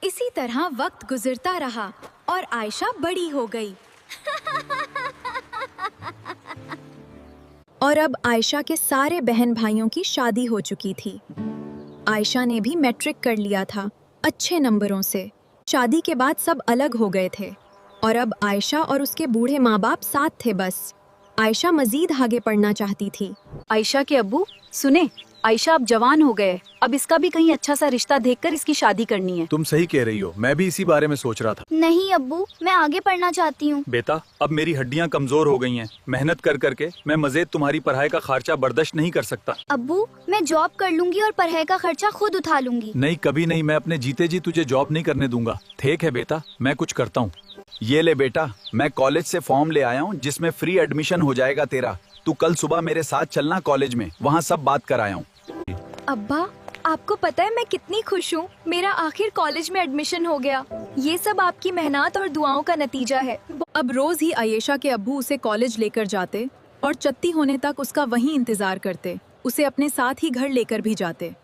इसी तरह वक्त गुजरता रहा और आयशा बड़ी हो गई। और अब आयशा के सारे बहन भाइयों की शादी हो चुकी थी। आयशा ने भी मैट्रिक कर लिया था अच्छे नंबरों से। शादी के बाद सब अलग हो गए थे और अब आयशा और उसके बूढ़े माँ बाप साथ थे। बस आयशा मजीद आगे पढ़ना चाहती थी। आयशा के अब्बू सुने, आयशा अब जवान हो गए, अब इसका भी कहीं अच्छा सा रिश्ता देखकर इसकी शादी करनी है। तुम सही कह रही हो, मैं भी इसी बारे में सोच रहा था। नहीं अब्बू, मैं आगे पढ़ना चाहती हूँ। बेटा, अब मेरी हड्डियाँ कमजोर हो गई हैं। मेहनत कर करके मैं मज़ीद तुम्हारी पढ़ाई का खर्चा बर्दाश्त नहीं कर सकता। अब्बू, मैं जॉब कर लूंगी और पढ़ाई का खर्चा खुद उठा लूंगी। नहीं, कभी नहीं। मैं अपने जीते जी तुझे जॉब नहीं करने दूंगा। ठीक है बेटा, मैं कुछ करता हूँ। ये ले बेटा, मैं कॉलेज से फॉर्म ले आया हूँ जिसमें फ्री एडमिशन हो जाएगा तेरा। तू कल सुबह मेरे साथ चलना कॉलेज में, वहाँ सब बात कर आया हूँ। अब्बा, आपको पता है मैं कितनी खुश हूँ, मेरा आखिर कॉलेज में एडमिशन हो गया। ये सब आपकी मेहनत और दुआओं का नतीजा है। अब रोज ही आयशा के अब्बू उसे कॉलेज लेकर जाते और चत्ती होने तक उसका वहीं इंतजार करते। उसे अपने साथ ही घर लेकर भी जाते।